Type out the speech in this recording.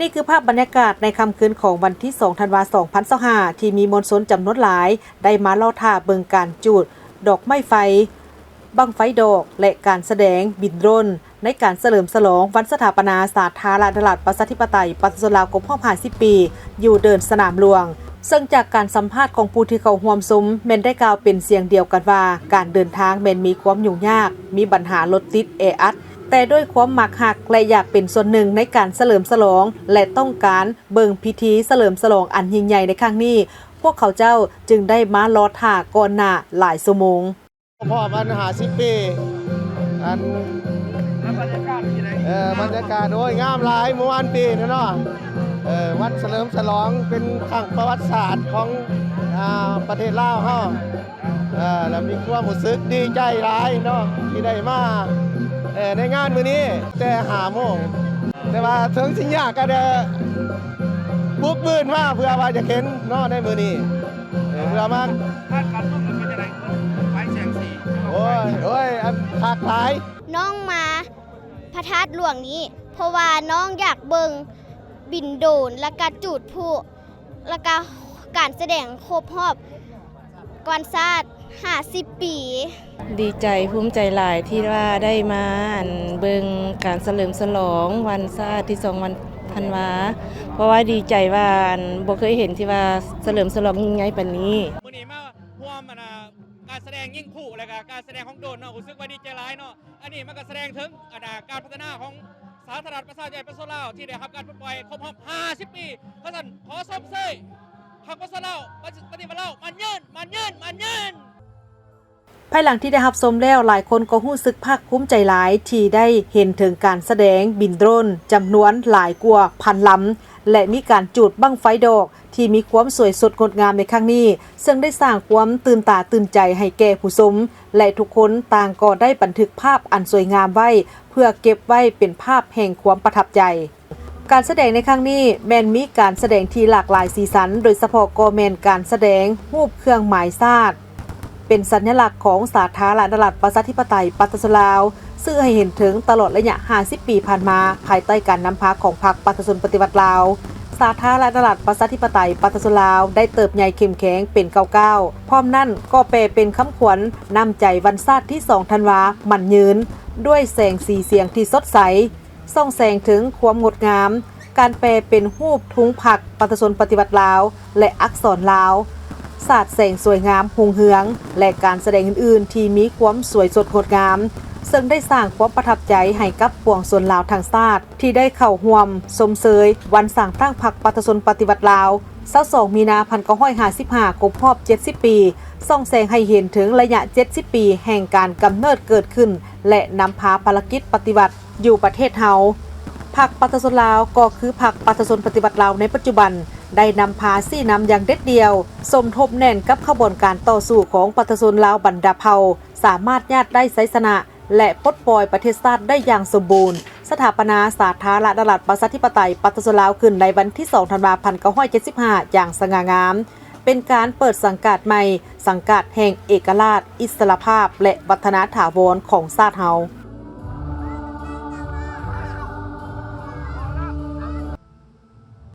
นี่คือภาพบรรยากาศในค่ำคืนของวันที่ 2 ธันวาคม 2025 ที่มีมวลชนจำนวนหลายได้มาล่อท่าเบิงการจูดดอกไม้ไฟบั้งไฟดอกและการแสดงบินโดรนในการเฉลิมฉลองวันสถาปนาสาธารณรัฐประชาธิปไตยประชาชนลาวครบรอบ50 ปีอยู่เดินสนามหลวงซึ่งจากการสัมภาษณ์ของผู้ที่เข้าร่วมซุ้มแม่นได้กล่าวเป็นเสียงเดียวกันว่าการเดินทางแม่นมีความยุ่งยากมีปัญหารถติดแออัดแต่ด้วยความมักหักและอยากเป็นส่วนหนึ่งในการเฉลิมฉลองและต้องการเบิ่งพิธีเฉลิมฉลองอันยิ่งใหญ่ในครั้งนี้พวกเขาเจ้าจึงได้มารอท่าก่อนหน้าหลายชั่วโมงพอมัน50 ปีอันบรรยากาศที่ไหนบรรยากาศโอ้ยงามหลายเมื่อวานปีนะเนาะวันเฉลิมฉลองเป็นครั้งประวัติศาสตร์ของประเทศลาวเฮาแล้วมีความรู้สึกดีใจหลายเนาะที่ได้มาในงานมื้อนี้แต่5 โมงแต่ว่าถึงสิยากก็ได้บุกบืนมาเพื่อว่าจะเห็นเนาะในมื้อนี้เพื่อมาคาดการณ์ต้องเป็นยังไงไฟแสงสีโอ้ยอันคักหลายน้องมาพระธาตุหลวงนี้เพราะว่าน้องอยากเบิงบินโดรนและก็จูดพลุและก็การแสดงครบรอบวันชาติ50 ปีดีใจภูมิใจหลายที่ว่าได้มาเบิงการเฉลิมฉลองวันชาติที่2 วันธันวาเพราะว่าดีใจว่าบ่เคยเห็นที่ว่าเฉลิมฉลองยิ่งใหญ่ปานนี้มื้อนี้มาร่วมการแสดงยิ่งผู้และก็การแสดงของโดรนเนาะรู้สึกว่าดีใจหลายเนาะอันนี้มันก็แสดงถึงการพัฒนาของสาธารณรัฐประชาชนประชาชนลาวที่ได้รับการปลดปล่อยครบรอบ50 ปีเพราะฉะนั้นขอสมเสยพรรคประชาชนลาวปฏิบัติลาวมันยืนภายหลังที่ได้รับชมแล้วหลายคนก็รู้สึกภาคภูมิใจหลายที่ได้เห็นถึงการแสดงบินโดรนจำนวนหลายกว่าพันลำและมีการจูดบั้งไฟดอกที่มีความสวยสดงดงามในครั้งนี้ซึ่งได้สร้างความตื่นตาตื่นใจให้แก่ผู้ชมและทุกคนต่างก็ได้บันทึกภาพอันสวยงามไว้เพื่อเก็บไว้เป็นภาพแห่งความประทับใจการแสดงในครั้งนี้แม้นมีการแสดงที่หลากหลายสีสันโดยเฉพาะก็แม้นการแสดงรูปเครื่องหมายชาติเป็นสัญลักษณ์ของสาธารณรัฐประชาธิปไตยประชาชนลาวซึ่งให้เห็นถึงตลอดระยะ50 ปีผ่านมาภายใต้การนำพาของพรรคประชาชนปฏิวัติลาวสาธารณรัฐประชาธิปไตยประชาชนลาวได้เติบใหญ่เข้มแข็งเป็นก้าวพร้อมนั่นก็แปลเป็นคำขวัญนำใจวันชาติที่2 ธันวามั่นยืนด้วยแสงสีเสียงที่สดใสส่องแสงถึงความงดงามการแปลเป็นรูปธงพรรคประชาชนปฏิวัติลาวและอักษรลาวสาดแสงสวยงามหงเหืองและการแสดงอื่นๆที่มีความสวยสดงดงามซึ่งได้สร้างความประทับใจให้กับปวงชนลาวทั้งชาติที่ได้เข้าร่วมชมเชยวันสร้างตั้งพรรคประชาชนปฏิวัติลาว22 มีนาคม 1955 ครบรอบ 70 ปีส่องแสงให้เห็นถึงระยะ 70 ปีแห่งการกำเนิดเกิดขึ้นและนำพาภารกิจปฏิวัติอยู่ประเทศเฮาพรรคประชาชนลาวก็คือพรรคประชาชนปฏิวัติลาวในปัจจุบันได้นำพาซี่นำอย่างเด็ดเดียวสมทบแน่นกับขบวนการต่อสู้ของประชาชนลาวบรรดาเผ่าสามารถญาติได้ไสชนะและปลดปล่อยประเทศชาติได้อย่างสมบูรณ์สถาปนาสาธารณรัฐประชาธิปไตยประชาชนลาวขึ้นในวันที่ 2 ธันวาคม 1975 อย่างสง่างามเป็นการเปิดสังกัดใหม่สังกัดแห่งเอกราชอิสรภาพและวัฒนถาวรของชาติเฮา